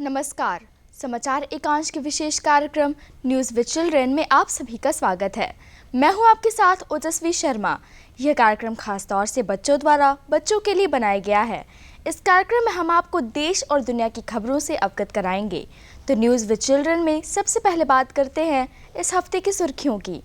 नमस्कार। समाचार एकांश के विशेष कार्यक्रम न्यूज़ विद चिल्ड्रन में आप सभी का स्वागत है। मैं हूं आपके साथ ओजस्वी शर्मा। यह कार्यक्रम खास तौर से बच्चों द्वारा बच्चों के लिए बनाया गया है। इस कार्यक्रम में हम आपको देश और दुनिया की खबरों से अवगत कराएंगे। तो न्यूज़ विद चिल्ड्रन में सबसे पहले बात करते हैं इस हफ्ते की सुर्खियों की।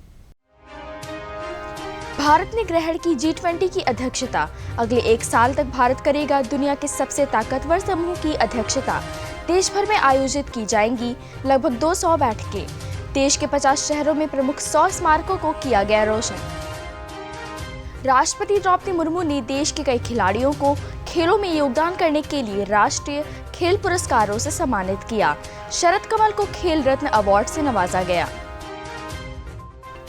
भारत ने ग्रहण की G20 की अध्यक्षता। अगले 1 साल तक भारत करेगा दुनिया के सबसे ताकतवर समूह की अध्यक्षता। देश भर में आयोजित की जाएंगी लगभग 200 बैठकें। देश के 50 शहरों में प्रमुख 100 स्मारकों को किया गया रोशन। राष्ट्रपति द्रौपदी मुर्मू ने देश के कई खिलाड़ियों को खेलों में योगदान करने के लिए राष्ट्रीय खेल पुरस्कारों से सम्मानित किया। शरद कमल को खेल रत्न अवार्ड से नवाजा गया।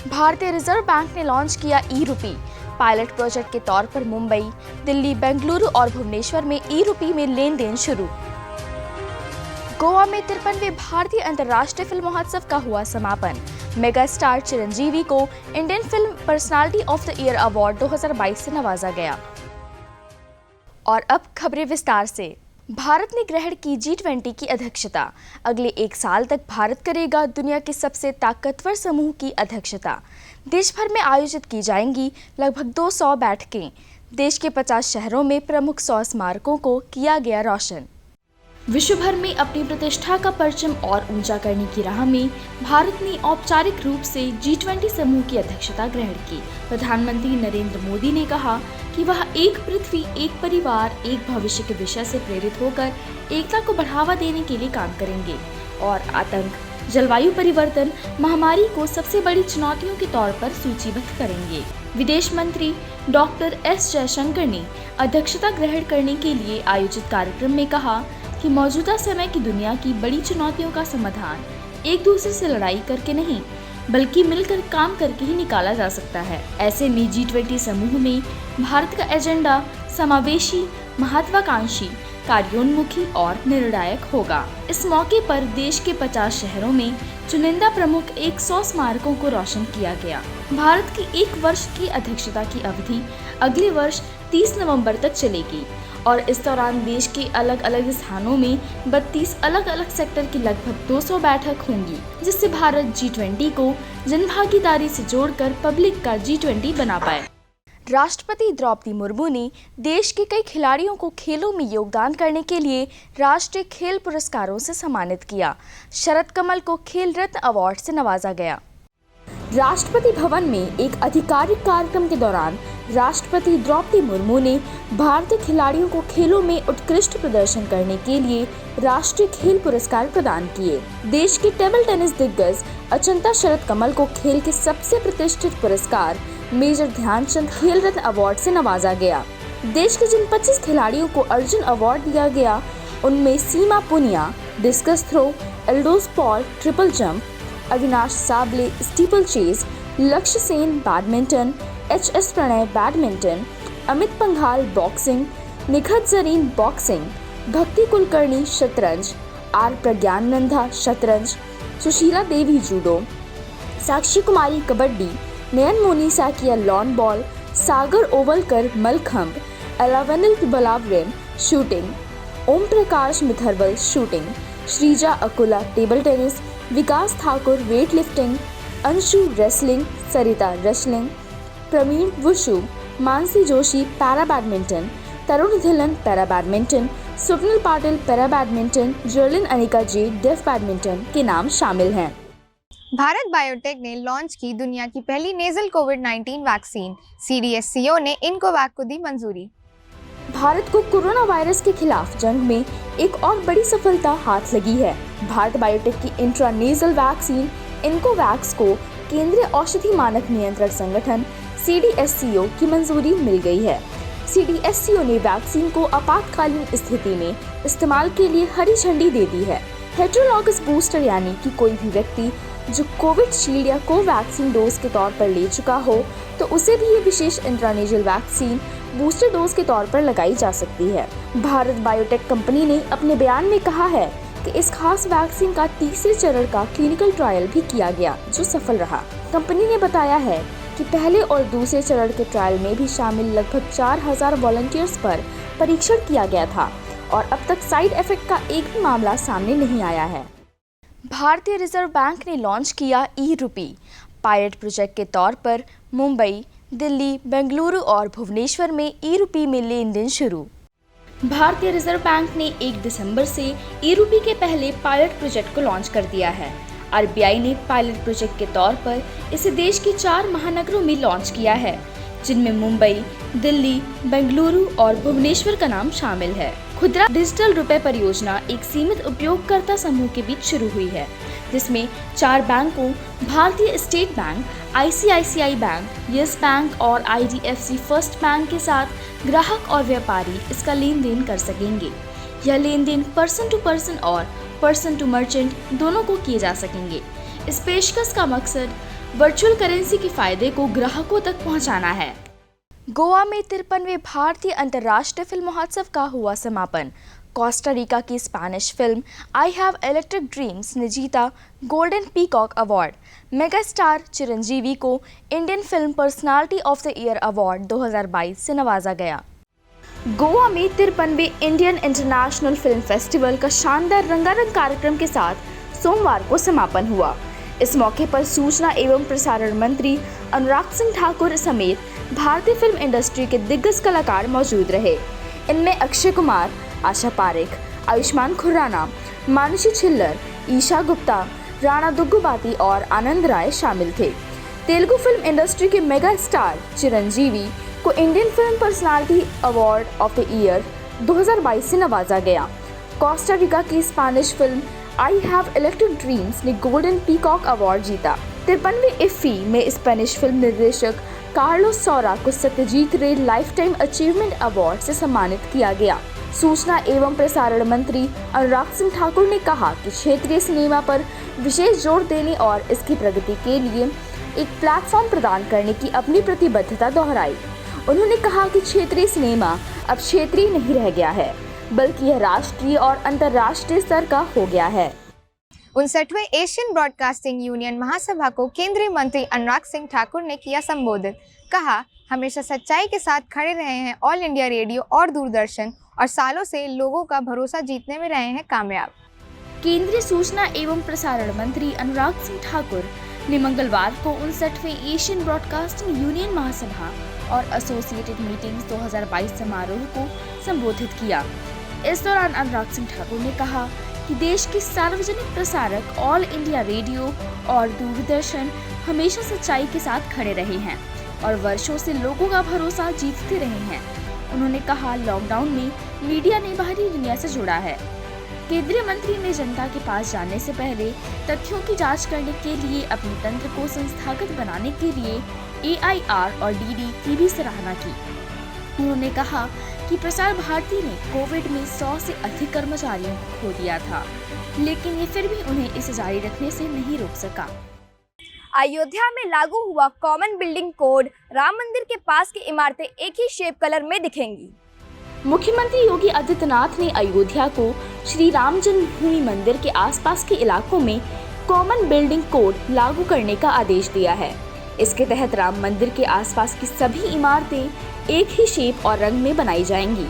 भारतीय रिजर्व बैंक ने लॉन्च किया ई-रूपी। पायलट प्रोजेक्ट के तौर पर मुंबई, दिल्ली, बेंगलुरु और भुवनेश्वर में ई-रूपी में लेन देन शुरू। गोवा में 53वें भारतीय अंतर्राष्ट्रीय फिल्म महोत्सव का हुआ समापन। मेगा स्टार चिरंजीवी को Indian film personality of the year award 2022 से नवाजा गया। और अब खबरें विस्तार से। भारत ने ग्रहण की G20 की अध्यक्षता। अगले 1 साल तक भारत करेगा दुनिया के सबसे ताकतवर समूह की अध्यक्षता। देश भर में आयोजित की जाएंगी लगभग 200 बैठकें। देश के 50 शहरों में प्रमुख 100 स्मारकों को किया गया रोशन। विश्व भर में अपनी प्रतिष्ठा का परचम और ऊंचा करने की राह में भारत ने औपचारिक रूप से G20 समूह की अध्यक्षता ग्रहण की। प्रधानमंत्री नरेंद्र मोदी ने कहा कि वह एक पृथ्वी, एक परिवार, एक भविष्य के विषय से प्रेरित होकर एकता को बढ़ावा देने के लिए काम करेंगे और आतंक, जलवायु परिवर्तन, महामारी को सबसे बड़ी चुनौतियों के तौर पर सूचीबद्ध करेंगे। विदेश मंत्री डॉक्टर एस जयशंकर ने अध्यक्षता ग्रहण करने के लिए आयोजित कार्यक्रम में कहा कि मौजूदा समय की दुनिया की बड़ी चुनौतियों का समाधान एक दूसरे से लड़ाई करके नहीं, बल्कि मिलकर काम करके ही निकाला जा सकता है। ऐसे में G20 समूह में भारत का एजेंडा समावेशी, महत्वाकांक्षी, कार्योन्मुखी और निर्णायक होगा। इस मौके पर देश के 50 शहरों में चुनिंदा प्रमुख 100 स्मारकों को रोशन किया गया। भारत की 1 वर्ष की अध्यक्षता की अवधि अगले वर्ष 30 नवंबर तक चलेगी और इस दौरान देश के अलग अलग स्थानों में 32 अलग अलग सेक्टर की लगभग 200 बैठक होंगी, जिससे भारत G20 को जनभागीदारी से जोड़कर पब्लिक का G20 बना पाए। राष्ट्रपति द्रौपदी मुर्मू ने देश के कई खिलाड़ियों को खेलों में योगदान करने के लिए राष्ट्रीय खेल पुरस्कारों से सम्मानित किया। शरद कमल को खेल रत्न अवार्ड से नवाजा गया। राष्ट्रपति भवन में एक आधिकारिक कार्यक्रम के दौरान राष्ट्रपति द्रौपदी मुर्मू ने भारतीय खिलाड़ियों को खेलों में उत्कृष्ट प्रदर्शन करने के लिए राष्ट्रीय खेल पुरस्कार प्रदान किए। देश के टेबल टेनिस दिग्गज अचंता शरद कमल को खेल के सबसे प्रतिष्ठित पुरस्कार मेजर ध्यानचंद खेल रत्न अवार्ड से नवाजा गया। देश के जिन 25 खिलाड़ियों को अर्जुन अवार्ड दिया गया, उनमें Seema Punia discus throw, Eldhose Paul triple jump, Avinash Sable steeplechase, Lakshya Sen badminton, HS Prannoy badminton, Amit Panghal boxing, Nikhat Zareen boxing, Bhakti Kulkarni शतरंज, R प्रज्ञानंदा शतरंज, Sushila Devi judo, Sakshi Kumari kabaddi, Nayan Moni Saikia lawn ball, Sagar Ovalkar mallakhamb, Elavenil Valarivan shooting, Om Prakash Mitharwal shooting, Sreeja Akula table tennis, Vikas Thakur weightlifting, Anshu wrestling, Sarita wrestling, Praveen wushu, Mansi Joshi para badminton, Tarun Dhillon para badminton, Swapnil Patil para badminton, Jerlin Anika J deaf badminton के नाम शामिल हैं। Bharat biotech ने launch की दुनिया की पहली नेजल कोविड-19 वैक्सीन। CDSCO ने इनकोवैक को दी मंजूरी। भारत को कोरोना वायरस के खिलाफ जंग में एक और बड़ी सफलता हाथ लगी है। भारत बायोटेक की इंट्रानेजल वैक्सीन इनकोवैक्स को केंद्रीय औषधि मानक नियंत्रण संगठन CDSCO की मंजूरी मिल गई है। CDSCO ने वैक्सीन को आपातकालीन स्थिति में इस्तेमाल के लिए हरी झंडी दे दी है। हेटेरोलॉगस बूस्टर यानी कि कोई भी व्यक्ति जो कोविशील्ड या कोवैक्सीन डोज के तौर पर ले चुका हो, तो उसे भी ये विशेष इंट्रानेजल वैक्सीन बूस्टर डोज के तौर पर लगाई जा सकती है। भारत बायोटेक कंपनी ने अपने बयान में कहा है कि इस खास वैक्सीन का तीसरे चरण का क्लिनिकल ट्रायल भी किया गया, जो सफल रहा। कंपनी ने बताया है कि पहले और दूसरे चरण के ट्रायल में भी शामिल लगभग 4000 वॉलंटियर्स पर परीक्षण किया गया था और अब तक साइड इफेक्ट का एक भी मामला सामने नहीं आया है। भारतीय रिजर्व बैंक ने लॉन्च किया ई-रूपी। पायलट प्रोजेक्ट के तौर पर मुंबई, दिल्ली, बेंगलुरु और भुवनेश्वर में ई-रूपी में लेन देन शुरू। भारतीय रिजर्व बैंक ने 1 दिसंबर से ई-रूपी के पहले पायलट प्रोजेक्ट को लॉन्च कर दिया है। आरबीआई ने पायलट प्रोजेक्ट के तौर पर इसे देश के 4 महानगरों में लॉन्च किया है, जिनमें मुंबई, दिल्ली, बेंगलुरु और भुवनेश्वर का नाम शामिल है। खुदरा डिजिटल रुपए परियोजना एक सीमित उपयोगकर्ता समूह के बीच शुरू हुई है, जिसमें 4 बैंकों भारतीय state bank, ICICI bank, yes bank और आईडीएफसी फर्स्ट बैंक के साथ ग्राहक और व्यापारी इसका लेन देन कर सकेंगे। यह लेन देन पर्सन टू पर्सन और पर्सन टू मर्चेंट दोनों को किए जा सकेंगे। इस पेशकश का मकसद वर्चुअल करेंसी के फायदे को ग्राहकों तक पहुंचाना है। गोवा में 53वें भारतीय अंतर्राष्ट्रीय फिल्म महोत्सव का हुआ समापन। कोस्टा रिका की Spanish film I have electric dreams ने जीता golden peacock award. Mega star Chiranjeevi को Indian film personality of the year award 2022 से नवाजा गया। गोवा में 53वें इंडियन इंटरनेशनल फिल्म फेस्टिवल का शानदार रंगारंग कार्यक्रम के साथ सोमवार को समापन हुआ। इस मौके पर सूचना एवं प्रसारण मंत्री अनुराग सिंह ठाकुर समेत भारतीय फिल्म इंडस्ट्री के दिग्गज कलाकार मौजूद रहे। इनमें अक्षय कुमार, आशा पारेख, आयुष्मान खुराना, मानुषी छिल्लर, ईशा गुप्ता, राणा दुग्गुबाती और आनंद राय शामिल थे। तेलुगु फिल्म इंडस्ट्री के मेगा स्टार चिरंजीवी को Indian film personality award of the year 2022 से नवाजा गया। कोस्टा रिका की Spanish film I have electric dreams ने गोल्डन पीकॉक अवार्ड जीता। 53वें इफ्फी में स्पेनिश फिल्म निर्देशक कार्लोस सौरा को सत्यजीत रे लाइफ टाइम अचीवमेंट अवार्ड से सम्मानित किया गया। सूचना एवं प्रसारण मंत्री अनुराग सिंह ठाकुर ने कहा कि क्षेत्रीय सिनेमा पर विशेष जोर देने और इसकी प्रगति के लिए एक प्लेटफॉर्म प्रदान करने की अपनी प्रतिबद्धता दोहराई। उन्होंने कहा कि क्षेत्रीय सिनेमा अब क्षेत्रीय नहीं रह गया है, बल्कि यह राष्ट्रीय और अंतर्राष्ट्रीय स्तर का हो गया है। 59वें एशियन ब्रॉडकास्टिंग यूनियन महासभा को केंद्रीय मंत्री अनुराग सिंह ठाकुर ने किया संबोधित। कहा, हमेशा सच्चाई के साथ खड़े रहे हैं ऑल इंडिया रेडियो और दूरदर्शन और सालों से लोगों का भरोसा जीतने में रहे हैं कामयाब। केंद्रीय सूचना एवं प्रसारण मंत्री अनुराग सिंह ठाकुर ने मंगलवार को 59वें एशियन ब्रॉडकास्टिंग यूनियन महासभा और एसोसिएटेड मीटिंग्स 2022 समारोह को संबोधित किया। इस दौरान अनुराग सिंह ठाकुर ने कहा कि देश के सार्वजनिक प्रसारक ऑल इंडिया रेडियो और दूरदर्शन हमेशा सच्चाई के साथ खड़े रहे हैं और वर्षों से लोगों का भरोसा जीतते रहे हैं। उन्होंने कहा, लॉकडाउन में मीडिया ने बाहरी दुनिया से जुड़ा है। केंद्रीय मंत्री ने जनता के पास जाने से पहले तथ्यों की जांच करने के लिए अपने तंत्र को संस्थागत बनाने के लिए AIR और DD की भी सराहना की। उन्होंने कहा कि प्रसार भारती ने कोविड में 100 से अधिक कर्मचारियों को खो दिया था, लेकिन ये फिर भी उन्हें इसे जारी रखने से नहीं रोक सका। अयोध्या में लागू हुआ कॉमन बिल्डिंग कोड। राम मंदिर के पास की इमारतें एक ही शेप कलर में दिखेंगी। मुख्यमंत्री योगी आदित्यनाथ ने अयोध्या को श्री राम जन्मभूमि मंदिर के आसपास के इलाकों में कॉमन बिल्डिंग कोड लागू करने का आदेश दिया है। इसके तहत राम मंदिर के आसपास की सभी इमारतें एक ही शेप और रंग में बनाई जाएंगी।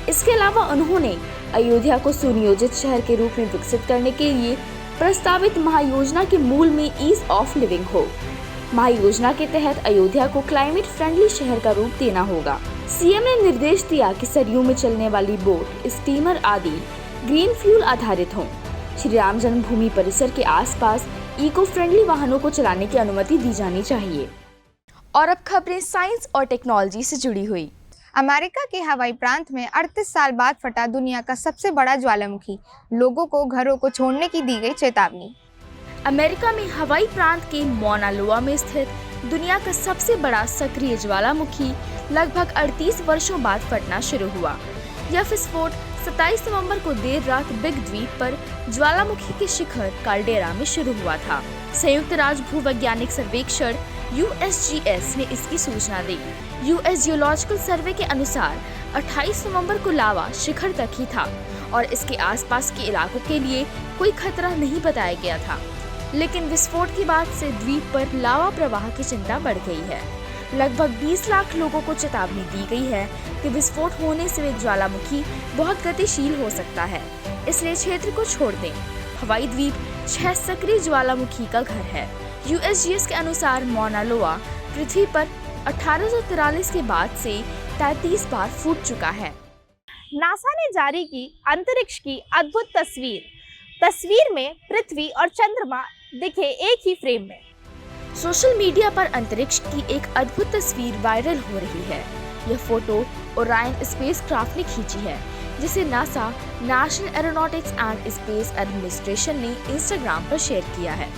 इसके अलावा उन्होंने अयोध्या को सुनियोजित शहर के रूप में विकसित करने के लिए प्रस्तावित महायोजना के मूल में ईज ऑफ लिविंग हो। महायोजना के तहत अयोध्या को क्लाइमेट फ्रेंडली शहर का रूप देना होगा। सीएम ने निर्देश दिया कि सरयू में चलने वाली बोट, स्टीमर आदि ग्रीन फ्यूल आधारित हों। श्री राम जन्मभूमि परिसर के आसपास इको फ्रेंडली वाहनों को चलाने की अनुमति दी जानी चाहिए। और अब खबरें साइंस और टेक्नोलॉजी से जुड़ी हुई। अमेरिका के हवाई प्रांत में 38 साल बाद फटा दुनिया का सबसे बड़ा ज्वालामुखी। लोगों को घरों को छोड़ने की दी गई चेतावनी। अमेरिका में हवाई प्रांत के मौना लोआ में स्थित दुनिया का सबसे बड़ा सक्रिय ज्वालामुखी लगभग 38 वर्षों बाद फटना शुरू हुआ। यह विस्फोट 27 नवंबर को देर रात बिग द्वीप पर ज्वालामुखी के शिखर काल्डेरा में शुरू हुआ था। संयुक्त राज्य भूवैज्ञानिक सर्वेक्षण USGS ने इसकी सूचना दी। US जियोलॉजिकल सर्वे के अनुसार 28 नवंबर को लावा शिखर तक ही था और इसके आसपास के इलाकों के लिए कोई खतरा नहीं बताया गया था, लेकिन विस्फोट के बाद से द्वीप पर लावा प्रवाह की चिंता बढ़ गई है। लगभग 20 लाख लोगों को चेतावनी दी गई है कि विस्फोट होने से ज्वालामुखी बहुत गतिशील हो सकता है, इसलिए क्षेत्र को छोड़ दें। हवाई द्वीप 6 सक्रिय ज्वालामुखी का घर है। USGS के अनुसार मौना लोआ पृथ्वी पर 1843 के बाद से 33 बार फूट चुका है। नासा ने जारी की अंतरिक्ष की अद्भुत तस्वीर में पृथ्वी और चंद्रमा दिखे एक ही फ्रेम में। सोशल मीडिया पर अंतरिक्ष की एक अद्भुत तस्वीर वायरल हो रही है। यह फोटो ओरायन स्पेसक्राफ्ट ने खींची है, जिसे NASA national aeronautics and space administration ने इंस्टाग्राम पर शेयर किया है।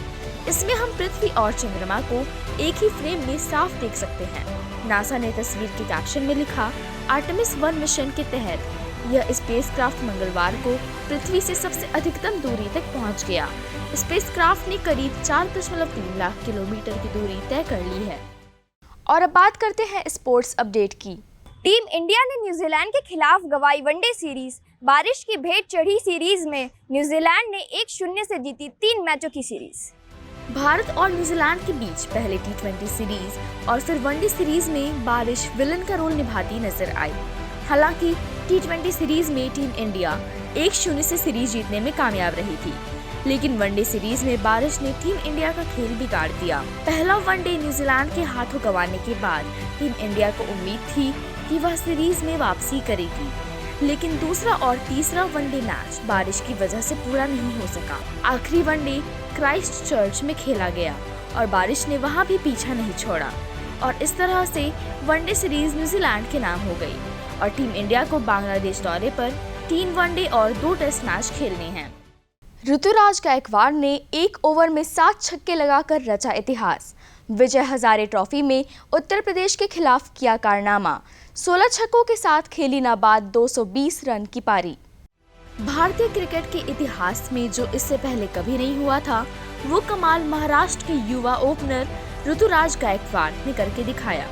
इसमें हम पृथ्वी और चंद्रमा को एक ही फ्रेम में साफ देख सकते हैं। नासा ने तस्वीर के कैप्शन में लिखा, आर्टेमिस 1 मिशन के तहत यह स्पेसक्राफ्ट मंगलवार को पृथ्वी से सबसे अधिकतम दूरी तक पहुंच गया। स्पेसक्राफ्ट ने करीब 4.3 लाख किलोमीटर की दूरी तय कर ली है। और अब बात करते हैं स्पोर्ट्स अपडेट की। टीम इंडिया ने न्यूजीलैंड के खिलाफ गंवाई वनडे सीरीज। बारिश की भेंट चढ़ी सीरीज में न्यूजीलैंड ने 1-0 से जीती 3 मैचों की सीरीज। भारत और न्यूजीलैंड के बीच पहले T20 सीरीज और फिर वनडे सीरीज में बारिश विलन का रोल निभाती नजर आई। हालांकि T20 सीरीज में टीम इंडिया 1-0 से सीरीज जीतने में कामयाब रही थी, लेकिन वनडे सीरीज में बारिश ने टीम इंडिया का खेल बिगाड़ दिया। पहला वनडे न्यूजीलैंड के हाथों गंवाने के बाद टीम इंडिया को उम्मीद थी कि वह सीरीज में वापसी करेगी, लेकिन दूसरा और तीसरा वनडे मैच बारिश की वजह से पूरा नहीं हो सका। आखिरी वनडे क्राइस्टचर्च में खेला गया और बारिश ने वहां भी पीछा नहीं छोड़ा और इस तरह से वनडे सीरीज न्यूजीलैंड के नाम हो गई और टीम इंडिया को बांग्लादेश दौरे पर 3 वनडे और 2 टेस्ट मैच खेलने हैं। ऋतुराज गायकवाड़ ने 1 ओवर में 7 छक्के लगाकर रचा इतिहास। विजय हजारे ट्रॉफी में उत्तर प्रदेश के खिलाफ किया कारनामा। 16 छक्कों के साथ खेली नाबाद 220 रन की पारी। भारतीय क्रिकेट के इतिहास में जो इससे पहले कभी नहीं हुआ था, वो कमाल महाराष्ट्र के युवा ओपनर ऋतुराज गायकवाड़ ने करके दिखाया।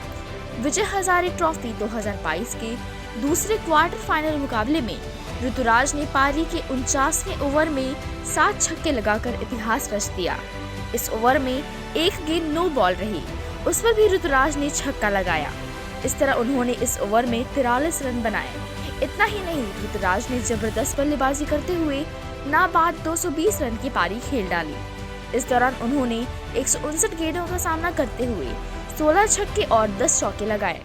विजय हजारे ट्रॉफी 2022 के दूसरे क्वार्टर फाइनल मुकाबले में ऋतुराज ने पारी के 49वें ओवर में 7 छक्के लगाकर इतिहास रच दिया। इस ओवर में एक गेंद नो बॉल रही, उस पर भी ऋतुराज ने छक्का लगाया। इस तरह उन्होंने इस ओवर में 43 रन बनाए। इतना ही नहीं, ऋतुराज ने जबरदस्त बल्लेबाजी करते हुए नाबाद 220 रन की पारी खेल डाली। इस दौरान उन्होंने 159 गेंदों का सामना करते हुए 16 छक्के और 10 चौके लगाए।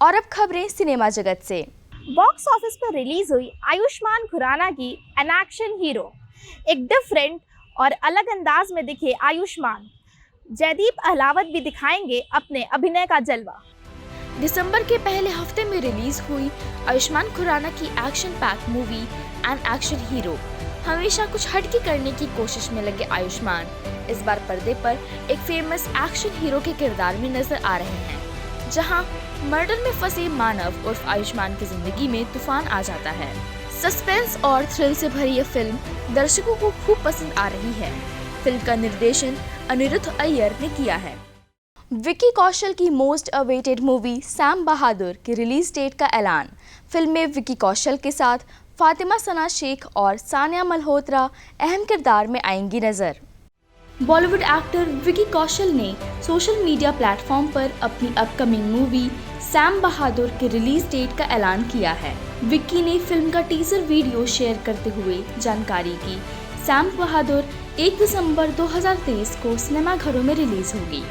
और अब खबरें सिनेमा जगत से। बॉक्स ऑफिस पर रिलीज हुई आयुष्मान खुराना की एन एक्शन हीरो। एक डिफरेंट और अलग अंदाज में दिखे आयुष्मान। जयदीप अहलावत भी दिखाएंगे अपने अभिनय का जलवा। दिसंबर के पहले हफ्ते में रिलीज हुई आयुष्मान खुराना की action pack movie an action hero. हमेशा कुछ हटके करने की कोशिश में लगे आयुष्मान इस बार पर्दे पर एक फेमस एक्शन हीरो के किरदार में नजर आ रहे हैं, जहां मर्डर में फंसे मानव उर्फ आयुष्मान की जिंदगी में तूफान आ जाता है। सस्पेंस और थ्रिल से भरी यह फिल्म दर्शकों को खूब पसंद आ रही है। फिल्म का निर्देशन अनिरुद्ध अय्यर ने किया है। विकी कौशल की मोस्ट अवेटेड मूवी सैम बहादुर की रिलीज डेट का ऐलान। फिल्म में विकी कौशल के साथ फातिमा सना शेख और सानिया मल्होत्रा अहम किरदार में आएंगी नजर। बॉलीवुड एक्टर विकी कौशल ने सोशल मीडिया प्लेटफॉर्म पर अपनी अपकमिंग मूवी सैम बहादुर के रिलीज डेट का ऐलान किया है। विक्की ने फिल्म का टीजर वीडियो शेयर करते हुए जानकारी की सैम बहादुर 1 दिसंबर 2023 को सिनेमाघरों में रिलीज होगी।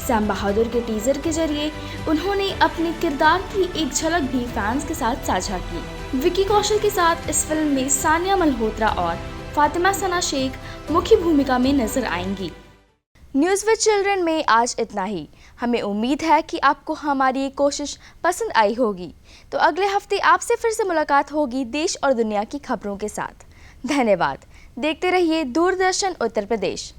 सैम बहादुर के टीजर के जरिए उन्होंने अपने किरदार की एक झलक भी फैंस के साथ साझा की। विकी कौशल के साथ इस फिल्म में सानिया मल्होत्रा और फातिमा सना शेख मुख्य भूमिका में नजर आएंगी। न्यूज़ विद चिल्ड्रन में आज इतना ही। हमें उम्मीद है कि आपको हमारी ये कोशिश पसंद आई होगी। तो अगले हफ्ते आपसे फिर से मुलाकात होगी देश और दुनिया की खबरों के साथ। धन्यवाद। देखते रहिए दूरदर्शन उत्तर प्रदेश।